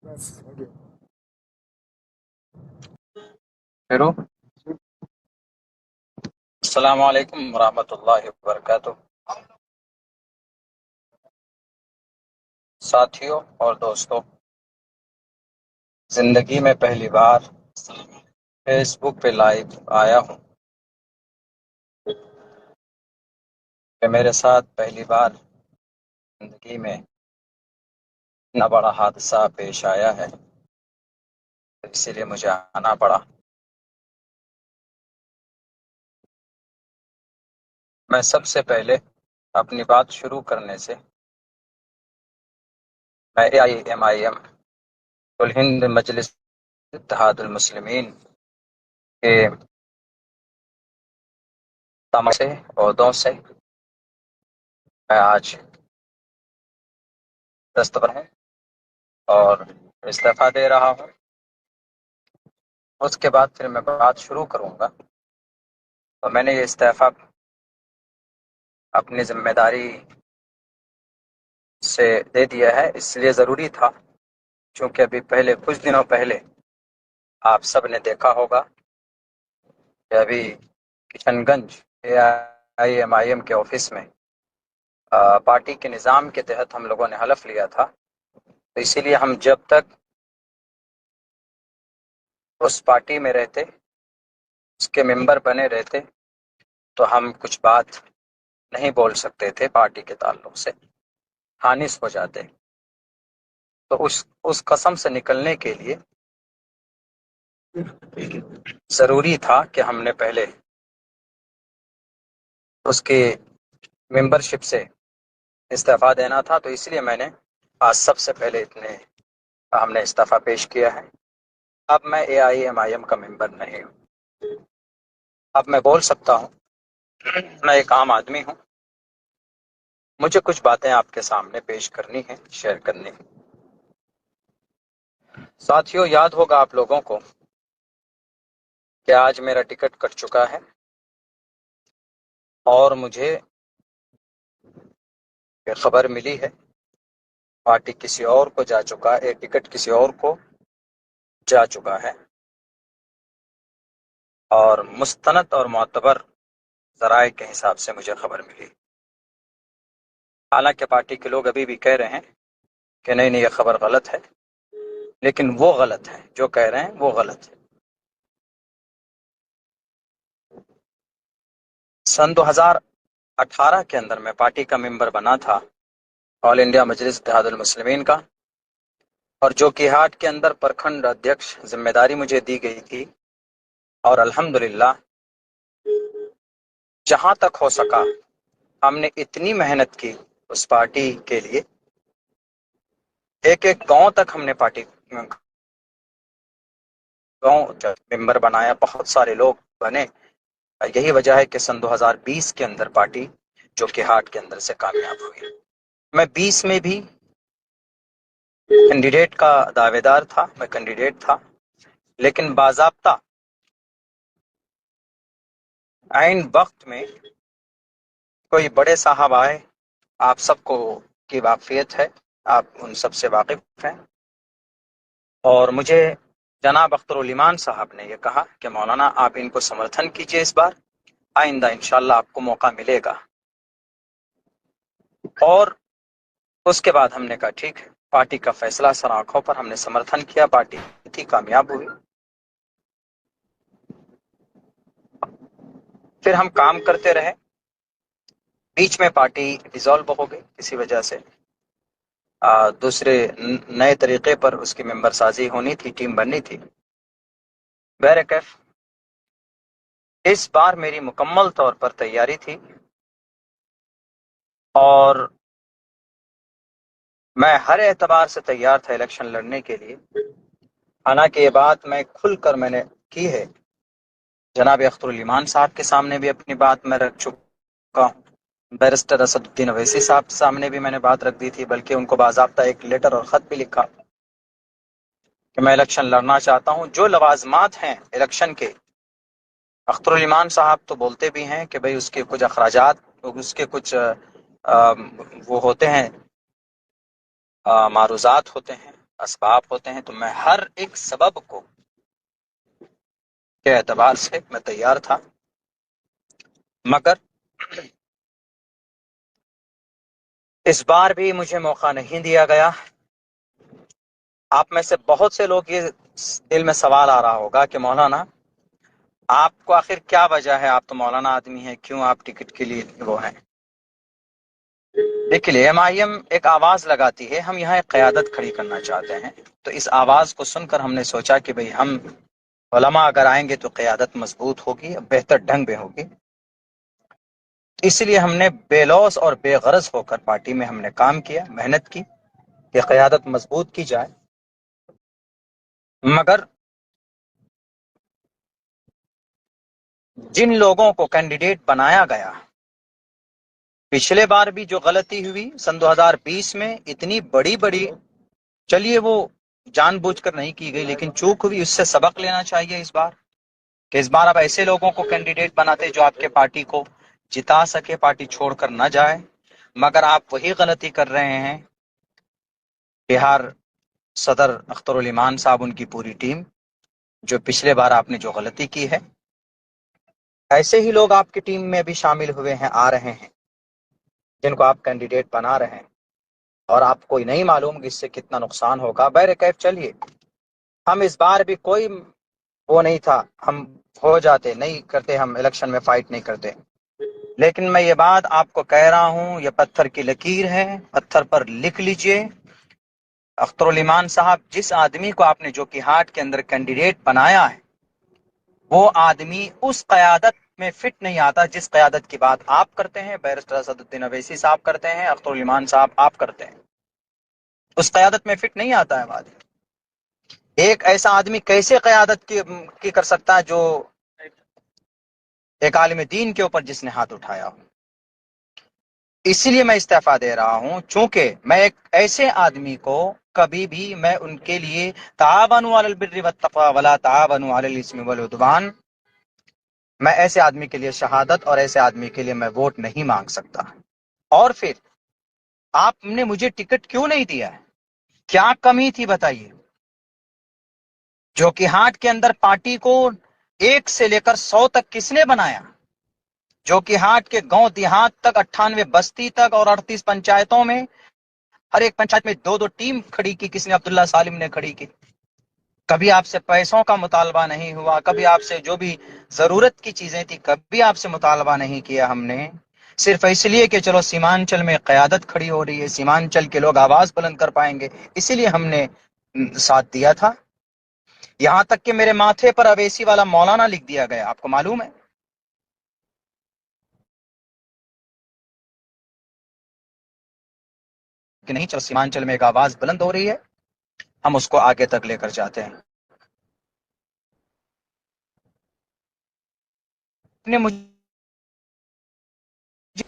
بس ہو گیا. ہیلو، السلام علیکم ورحمۃ اللہ وبرکاتہ. ساتھیوں اور دوستوں، زندگی میں پہلی بار فیس بک پہ لائیو آیا ہوں کہ میرے ساتھ پہلی بار زندگی میں اتنا بڑا حادثہ پیش آیا ہے، اسی لیے مجھے آنا پڑا. میں سب سے پہلے اپنی بات شروع کرنے سے میں AIMIM کل ہند مجلس اتحاد المسلمین کے تمام سے عہدوں سے میں آج دستبر ہوں اور استعفیٰ دے رہا ہوں. اس کے بعد پھر میں بات شروع کروں گا. تو میں نے یہ استعفیٰ اپنی ذمہ داری سے دے دیا ہے، اس لیے ضروری تھا چونکہ ابھی کچھ دنوں پہلے آپ سب نے دیکھا ہوگا کہ ابھی کشن گنج AIMIM کے آفس میں پارٹی کے نظام کے تحت ہم لوگوں نے حلف لیا تھا. تو اسی لیے ہم جب تک اس پارٹی میں رہتے، اس کے ممبر بنے رہتے، تو ہم کچھ بات نہیں بول سکتے تھے پارٹی کے تعلق سے، خانص ہو جاتے. تو اس قسم سے نکلنے کے لیے ضروری تھا کہ ہم نے پہلے اس کی ممبرشپ سے استعفیٰ دینا تھا. تو اس لیے میں نے آج سب سے پہلے ہم نے استعفیٰ پیش کیا ہے. اب میں AIMIM کا ممبر نہیں ہوں. اب میں بول سکتا ہوں. میں ایک عام آدمی ہوں، مجھے کچھ باتیں آپ کے سامنے پیش کرنی ہیں، شیئر کرنی ہیں. ساتھیوں، یاد ہوگا آپ لوگوں کو کہ آج میرا ٹکٹ کٹ چکا ہے اور مجھے یہ خبر ملی ہے پارٹی کسی اور کو جا چکا ہے، ٹکٹ کسی اور کو جا چکا ہے. اور مستند اور معتبر ذرائع کے حساب سے مجھے خبر ملی. حالانکہ پارٹی کے لوگ ابھی بھی کہہ رہے ہیں کہ نہیں یہ خبر غلط ہے، لیکن وہ غلط ہے، جو کہہ رہے ہیں وہ غلط ہے. سن 2018 کے اندر میں پارٹی کا ممبر بنا تھا، آل انڈیا مجلس اتحاد المسلمین کا، اور جو کہ ہاٹ کے اندر پرکھنڈ ادھیکش ذمہ داری مجھے دی گئی تھی. اور الحمدللہ جہاں تک ہو سکا ہم نے اتنی محنت کی اس پارٹی کے لیے. ایک گاؤں تک ہم نے پارٹی گاؤں ممبر بنایا، بہت سارے لوگ بنے. یہی وجہ ہے کہ سن 2020 کے اندر پارٹی جو کہ ہاٹ کے اندر سے کامیاب ہوئی. میں 20 میں بھی کینڈیڈیٹ کا دعوے دار تھا، میں کینڈیڈیٹ تھا، لیکن باضابطہ عین وقت میں کوئی بڑے صاحب آئے. آپ سب کو کی واقفیت ہے، آپ ان سب سے واقف ہیں. اور مجھے جناب اختر الایمان صاحب نے یہ کہا کہ مولانا آپ ان کو سمرتھن کیجئے، اس بار آئندہ انشاءاللہ آپ کو موقع ملے گا. اور اس کے بعد ہم نے کہا ٹھیک ہے، پارٹی کا فیصلہ سر آنکھوں پر، ہم نے سمرتھن کیا، پارٹی تھی کامیاب ہوئی. پھر ہم کام کرتے رہے. بیچ میں پارٹی ڈیزالو ہو گئی کسی وجہ سے، دوسرے نئے طریقے پر اس کی ممبر سازی ہونی تھی، ٹیم بننی تھی. بہرکیف اس بار میری مکمل طور پر تیاری تھی اور میں ہر اعتبار سے تیار تھا الیکشن لڑنے کے لیے. حالانکہ یہ بات میں کھل کر میں نے کی ہے، جناب اختر الایمان صاحب کے سامنے بھی اپنی بات میں رکھ چکا ہوں، بیرسٹر اسد الدین اویسی صاحب کے سامنے بھی میں نے بات رکھ دی تھی، بلکہ ان کو باضابطہ ایک لیٹر اور خط بھی لکھا کہ میں الیکشن لڑنا چاہتا ہوں. جو لوازمات ہیں الیکشن کے، اختر الایمان صاحب تو بولتے بھی ہیں کہ بھئی اس کے کچھ اخراجات، اس کے کچھ وہ ہوتے ہیں، معروضات ہوتے ہیں، اسباب ہوتے ہیں، تو میں ہر ایک سبب کو کے اعتبار سے میں تیار تھا، مگر اس بار بھی مجھے موقع نہیں دیا گیا۔ آپ میں سے بہت سے لوگ یہ دل میں سوال آ رہا ہوگا کہ مولانا آپ کو آخر کیا وجہ ہے، آپ تو مولانا آدمی ہیں، کیوں آپ ٹکٹ کے لیے وہ ہیں؟ دیکھیے ایم آئی ایم ایک آواز لگاتی ہے، ہم یہاں ایک قیادت کھڑی کرنا چاہتے ہیں، تو اس آواز کو سن کر ہم نے سوچا کہ بھئی ہم علماء اگر آئیں گے تو قیادت مضبوط ہوگی، بہتر ڈھنگ میں ہوگی۔ اس لیے ہم نے بے لوث اور بے غرض ہو کر پارٹی میں ہم نے کام کیا، محنت کی کہ قیادت مضبوط کی جائے، مگر جن لوگوں کو کینڈیڈیٹ بنایا گیا، پچھلے بار بھی جو غلطی ہوئی سن 2020 میں اتنی بڑی بڑی، چلیے وہ جان بوجھ کر نہیں کی گئی لیکن چوک ہوئی، اس سے سبق لینا چاہیے اس بار، کہ اس بار آپ ایسے لوگوں کو کینڈیڈیٹ بناتے جو آپ کے پارٹی کو جتا سکے، پارٹی چھوڑ کر نہ جائے، مگر آپ وہی غلطی کر رہے ہیں۔ بہار صدر اختر الایمان صاحب، ان کی پوری ٹیم، جو پچھلے بار آپ نے جو غلطی کی ہے، ایسے ہی لوگ آپ کی ٹیم میں بھی شامل ہوئے ہیں، آ رہے ہیں، جن کو آپ کینڈیڈیٹ بنا رہے ہیں، اور آپ کو نہیں معلوم کہ اس سے کتنا نقصان ہوگا۔ بہرکیف چلیے، ہم اس بار بھی کوئی وہ نہیں تھا، ہم ہو جاتے، نہیں کرتے، ہم الیکشن میں فائٹ نہیں کرتے، لیکن میں یہ بات آپ کو کہہ رہا ہوں، یہ پتھر کی لکیر ہے، پتھر پر لکھ لیجئے۔ اختر الایمان صاحب، جس آدمی کو آپ نے جو کہ ہاٹ کے اندر کینڈیڈیٹ بنایا ہے، وہ آدمی اس قیادت میں فٹ نہیں آتا جس قیادت کی بات آپ کرتے ہیں، بیرسٹر اسد الدین اویسی صاحب کرتے ہیں، اختر الایمان صاحب آپ کرتے ہیں، اس قیادت میں فٹ نہیں آتا ہے آدمی۔ ایک ایسا آدمی کیسے قیادت کی کر سکتا ہے جو ایک عالم دین کے اوپر جس نے ہاتھ اٹھایا ہو؟ اسی لیے میں استعفیٰ دے رہا ہوں، چونکہ میں ایک ایسے آدمی کو کبھی بھی میں ان کے لیے تعاونوا علی البر والتقوی ولا تعاونوا علی الاثم والعدوان، میں ایسے آدمی کے لیے شہادت اور ایسے آدمی کے لیے میں ووٹ نہیں مانگ سکتا۔ اور پھر آپ نے مجھے ٹکٹ کیوں نہیں دیا ہے؟ کیا کمی تھی بتائیے؟ جو کہ ہاٹ کے اندر پارٹی کو 1 سے لے کر 100 تک کس نے بنایا؟ جو کہ ہاٹ کے گاؤں دیہات تک، 98 بستی تک اور 38 پنچایتوں میں، ہر ایک پنچایت میں 2 2 ٹیم کھڑی کی کس نے؟ عبداللہ سالم نے کھڑی کی۔ کبھی آپ سے پیسوں کا مطالبہ نہیں ہوا، کبھی آپ سے جو بھی ضرورت کی چیزیں تھی کبھی آپ سے مطالبہ نہیں کیا ہم نے، صرف اس لیے کہ چلو سیمانچل میں قیادت کھڑی ہو رہی ہے، سیمانچل کے لوگ آواز بلند کر پائیں گے، اسی لیے ہم نے ساتھ دیا تھا۔ یہاں تک کہ میرے ماتھے پر اویسی والا مولانا لکھ دیا گیا، آپ کو معلوم ہے؟ کہ نہیں، چلو سیمانچل میں ایک آواز بلند ہو رہی ہے، ہم اس کو آگے تک لے کر جاتے ہیں۔ نے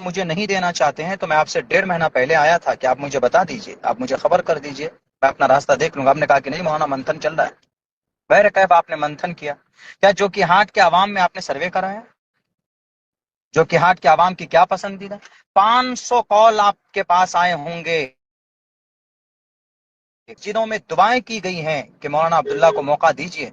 مجھے نہیں دینا چاہتے ہیں تو میں آپ سے 1.5 مہینہ پہلے آیا تھا کہ آپ مجھے بتا دیجئے، آپ مجھے خبر کر دیجئے، میں اپنا راستہ دیکھ لوں گا۔ آپ نے کہا کہ نہیں مولانا، منتھن چل رہا ہے۔ بہرکیف آپ نے منتھن کیا، کیا جو کہ ہاٹ کے عوام میں آپ نے سروے کرایا؟ جو کہ ہاٹ کے عوام کی کیا پسندیدہ؟ 500 کال آپ کے پاس آئے ہوں گے جنہوں میں دعائیں کی گئی ہیں کہ مولانا عبداللہ کو موقع دیجئے۔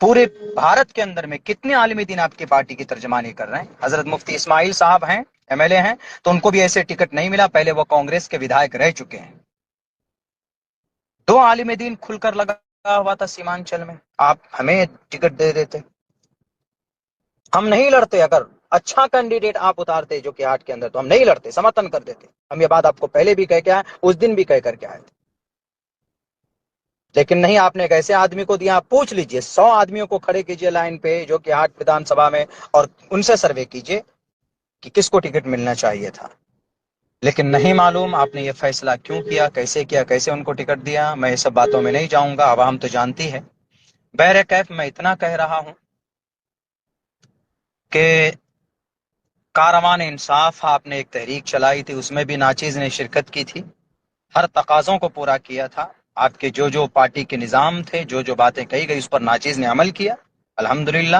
پورے بھارت کے اندر میں کتنے عالم دین آپ کی پارٹی کی ترجمانی کر رہے ہیں؟ حضرت مفتی اسماعیل صاحب ہیں، ایم ایل اے ہیں، تو ان کو بھی ایسے ٹکٹ نہیں ملا، پہلے وہ کانگریس کے ودھائک رہ چکے ہیں۔ 2 عالم دین کھل کر لگا ہوا تھا سیمانچل میں، آپ ہمیں ٹکٹ دے دیتے، ہم نہیں لڑتے۔ اگر اچھا کینڈیڈیٹ آپ اتارتے جو کہ ہاٹ کے اندر، تو ہم نہیں لڑتے، سمرتھن کر دیتے۔ ہم یہ بات آپ کو پہلے بھی کہہ کے آئے، اس دن بھی کہہ کر کے آئے تھے، لیکن نہیں، آپ نے ایک ایسے آدمی کو دیا۔ آپ پوچھ لیجئے، 100 آدمیوں کو کھڑے کیجئے لائن پہ جو کہ ہاٹ ودھان سبھا میں، اور ان سے سروے کیجئے کہ کس کو ٹکٹ ملنا چاہیے تھا۔ لیکن نہیں معلوم آپ نے یہ فیصلہ کیوں کیا، کیسے ان کو ٹکٹ دیا، میں یہ سب باتوں میں نہیں جاؤں گا، عوام تو جانتی ہے۔ بہرکیف میں اتنا کہہ رہا ہوں کہ کاروان انصاف آپ نے ایک تحریک چلائی تھی، اس میں بھی ناچیز نے شرکت کی تھی، ہر تقاضوں کو پورا کیا تھا، آپ کے جو پارٹی کے نظام تھے، جو باتیں کہی گئی، اس پر ناچیز نے عمل کیا، الحمدللہ۔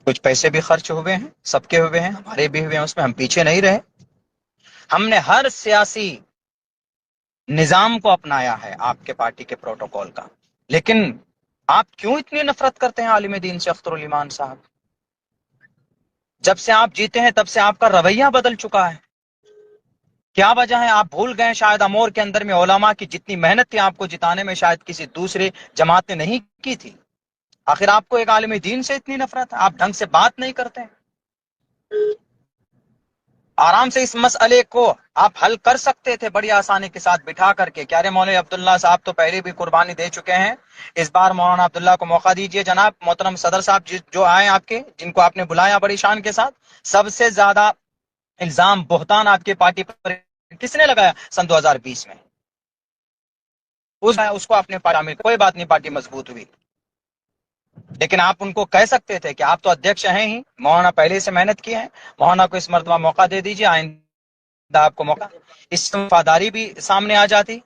کچھ پیسے بھی خرچ ہوئے ہیں، سب کے ہوئے ہیں، ہمارے بھی ہوئے ہیں، اس میں ہم پیچھے نہیں رہے۔ ہم نے ہر سیاسی نظام کو اپنایا ہے آپ کے پارٹی کے پروٹوکول کا، لیکن آپ کیوں اتنی نفرت کرتے ہیں عالم دین سے اختر الایمان صاحب؟ جب سے آپ جیتے ہیں تب سے آپ کا رویہ بدل چکا ہے، کیا وجہ ہے؟ آپ بھول گئے شاید امور کے اندر میں علماء کی جتنی محنت تھی آپ کو جتانے میں شاید کسی دوسرے جماعت نے نہیں کی تھی۔ آخر آپ کو ایک عالم دین سے اتنی نفرت ہے، آپ ڈھنگ سے بات نہیں کرتے ہیں۔ آرام سے اس مسئلے کو آپ حل کر سکتے تھے بڑی آسانی کے ساتھ بٹھا کر کے، کیا رے مولانا عبداللہ صاحب تو پہلے بھی قربانی دے چکے ہیں، اس بار مولانا عبداللہ کو موقع دیجئے۔ جناب محترم صدر صاحب جو آئے آپ کے، جن کو آپ نے بلایا بڑی شان کے ساتھ، سب سے زیادہ الزام بہتان آپ کی پارٹی پر کس نے لگایا سن 2020 میں؟ اس کو اپنے پارٹی میں، کوئی بات نہیں، پارٹی مضبوط ہوئی، لیکن آپ ان کو کہہ سکتے تھے کہ آپ تو ادھیکش ہیں ہی، مولانا پہلے سے محنت کی ہے، مولانا کو اس مرتبہ موقع دے دیجیے، آئندہ آپ کو موقع، اس سے وفاداری بھی سامنے آ جاتی۔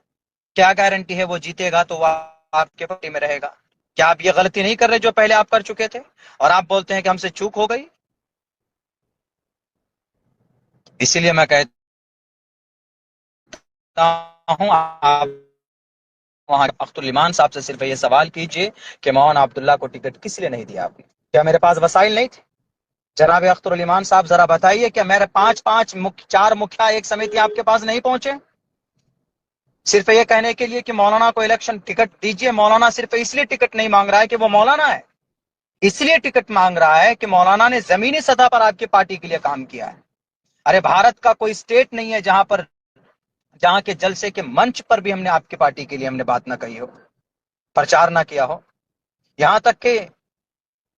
کیا گارنٹی ہے وہ جیتے گا تو وہ آپ کے پارٹی میں رہے گا؟ کیا آپ یہ غلطی نہیں کر رہے جو پہلے آپ کر چکے تھے اور آپ بولتے ہیں کہ ہم سے چوک ہو گئی؟ اسی لیے میں کہتا ہوں آپ وہاں اختر الایمان صاحب سے صرف یہ سوال کیجئے کہ مولانا عبداللہ کو ٹکٹ کس لیے نہیں دیا آپ نے؟ کیا میرے پاس وسائل نہیں تھے؟ جناب اختر الایمان صاحب ذرا بتائیے، کیا میرے چار مکھیا ایک سمیتی آپ کے پاس نہیں پہنچے صرف یہ کہنے کے لیے کہ مولانا کو الیکشن ٹکٹ دیجئے؟ مولانا صرف اس لیے ٹکٹ نہیں مانگ رہا ہے کہ وہ مولانا ہے، اس لیے ٹکٹ مانگ رہا ہے کہ مولانا نے زمینی سطح پر آپ کی پارٹی کے لیے کام کیا ہے۔ ارے بھارت کا کوئی اسٹیٹ نہیں ہے جہاں کے جلسے کے منچ پر بھی ہم نے آپ کی پارٹی کے لیے ہم نے بات نہ کہی ہو، پرچار نہ کیا ہو۔ یہاں تک کہ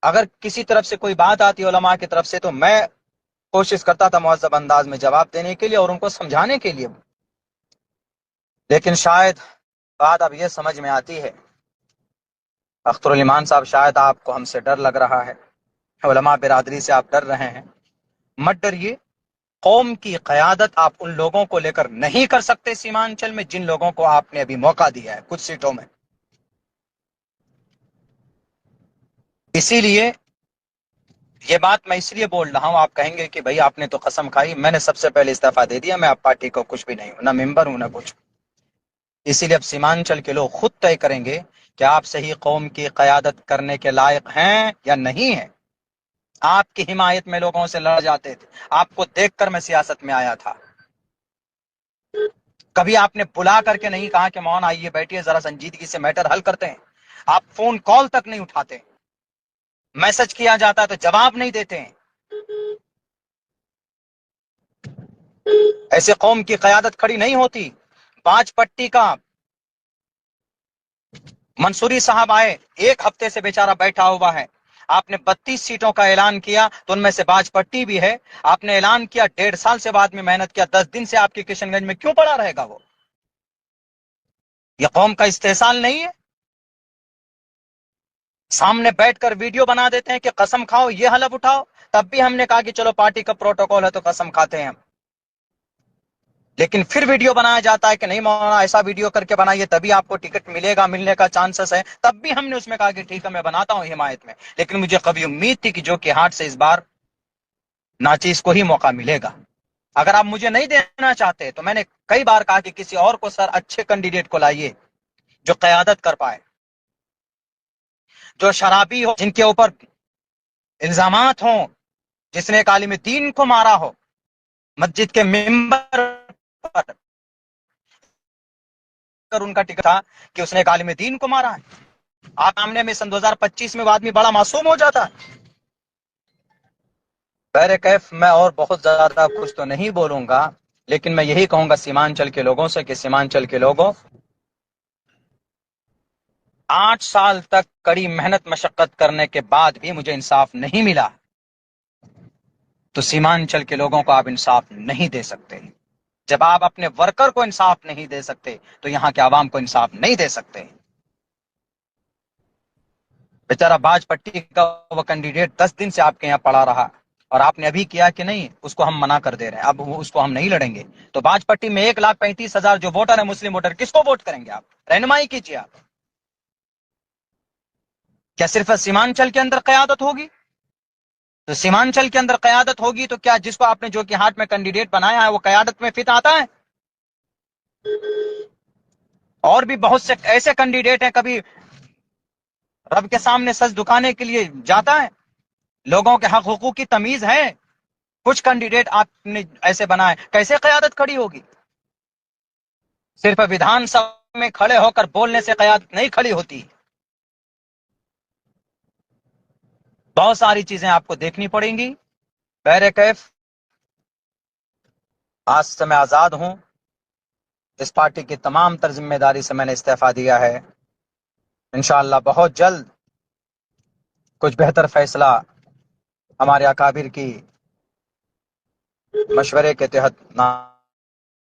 اگر کسی طرف سے کوئی بات آتی علماء کی طرف سے تو میں کوشش کرتا تھا مہذب انداز میں جواب دینے کے لیے اور ان کو سمجھانے کے لیے، لیکن شاید بات اب یہ سمجھ میں آتی ہے، اختر الایمان صاحب شاید آپ کو ہم سے ڈر لگ رہا ہے، علماء برادری سے آپ ڈر رہے ہیں۔ مت ڈریے، قوم کی قیادت آپ ان لوگوں کو لے کر نہیں کر سکتے سیمانچل میں جن لوگوں کو آپ نے ابھی موقع دیا ہے کچھ سیٹوں میں۔ اسی لیے یہ بات میں اس لیے بول رہا ہوں، آپ کہیں گے کہ بھائی آپ نے تو قسم کھائی، میں نے سب سے پہلے استعفیٰ دے دیا، میں آپ پارٹی کو کچھ بھی نہیں ہوں، نہ ممبر ہوں نہ کچھ۔ اسی لیے اب سیمانچل کے لوگ خود طے کریں گے کہ آپ صحیح قوم کی قیادت کرنے کے لائق ہیں یا نہیں ہیں۔ آپ کی حمایت میں لوگوں سے لڑ جاتے تھے، آپ کو دیکھ کر میں سیاست میں آیا تھا، کبھی آپ نے بلا کر کے نہیں کہا کہ مولانا آئیے بیٹھیے ذرا سنجیدگی سے میٹر حل کرتے ہیں۔ آپ فون کال تک نہیں اٹھاتے، میسج کیا جاتا ہے تو جواب نہیں دیتے ہیں۔ ایسے قوم کی قیادت کھڑی نہیں ہوتی۔ پانچ پٹی کا منصوری صاحب آئے، ایک ہفتے سے بیچارہ بیٹھا ہوا ہے، آپ نے 32 سیٹوں کا اعلان کیا تو ان میں سے باج پٹی بھی ہے، آپ نے اعلان کیا 1.5 سال سے بعد میں محنت کیا، 10 دن سے آپ کی کشن گنج میں کیوں پڑا رہے گا وہ؟ یہ قوم کا استحصال نہیں ہے؟ سامنے بیٹھ کر ویڈیو بنا دیتے ہیں کہ قسم کھاؤ یہ حلف اٹھاؤ، تب بھی ہم نے کہا کہ چلو پارٹی کا پروٹوکول ہے تو قسم کھاتے ہیں ہم، لیکن پھر ویڈیو بنایا جاتا ہے کہ نہیں مولانا ایسا ویڈیو کر کے بنائیے تبھی آپ کو ٹکٹ ملے گا، ملنے کا چانسز ہے، تب بھی ہم نے اس میں کہا کہ ٹھیک ہے میں بناتا ہوں حمایت میں، لیکن مجھے کبھی امید تھی کہ جو کہ ہاتھ سے اس بار ناچیز کو ہی موقع ملے گا۔ اگر آپ مجھے نہیں دینا چاہتے تو میں نے کئی بار کہا کہ کسی اور کو سر اچھے کینڈیڈیٹ کو لائیے جو قیادت کر پائے، جو شرابی ہو، جن کے اوپر الزامات ہوں، جس نے ایک عالم دین کو مارا ہو مسجد کے ممبر پر، ان کا ٹکٹ تھا کہ اس نے ایک عالم دین کو مارا ہے، آپ سامنے میں سن 2025 میں وہ آدمی بڑا معصوم ہو جاتا ہے۔ بہر کیف میں اور بہت زیادہ کچھ تو نہیں بولوں گا، لیکن میں یہی کہوں گا سیمانچل کے لوگوں سے کہ سیمانچل کے لوگوں، 8 سال تک کڑی محنت مشقت کرنے کے بعد بھی مجھے انصاف نہیں ملا، تو سیمانچل کے لوگوں کو آپ انصاف نہیں دے سکتے۔ جب آپ اپنے ورکر کو انصاف نہیں دے سکتے تو یہاں کے عوام کو انصاف نہیں دے سکتے۔ بیچارہ باج پٹی کا وہ کینڈیڈیٹ 10 دن سے آپ کے یہاں پڑا رہا اور آپ نے ابھی کیا کہ نہیں اس کو ہم منع کر دے رہے ہیں، اب اس کو ہم نہیں لڑیں گے، تو باج پٹی میں 1,35,000 جو ووٹر ہیں مسلم ووٹر، کس کو ووٹ کریں گے آپ؟ رہنمائی کیجیے آپ۔ کیا صرف سیمانچل کے اندر قیادت ہوگی؟ تو سیمانچل کے اندر قیادت ہوگی تو کیا جس کو آپ نے جو کہ ہاتھ میں کینڈیڈیٹ بنایا ہے وہ قیادت میں فٹ آتا ہے؟ اور بھی بہت سے ایسے کینڈیڈیٹ ہیں، کبھی رب کے سامنے سج دکھانے کے لیے جاتا ہے، لوگوں کے حق حقوق کی تمیز ہے، کچھ کینڈیڈیٹ آپ نے ایسے بنائے، کیسے قیادت کھڑی ہوگی؟ صرف ویدھان سبھا میں کھڑے ہو کر بولنے سے قیادت نہیں کھڑی ہوتی، بہت ساری چیزیں آپ کو دیکھنی پڑیں گی۔ بہرکیف آج سے میں آزاد ہوں، اس پارٹی کی تمام تر ذمہ داری سے میں نے استعفیٰ دیا ہے۔ انشاءاللہ بہت جلد کچھ بہتر فیصلہ ہمارے اکابر کی مشورے کے تحت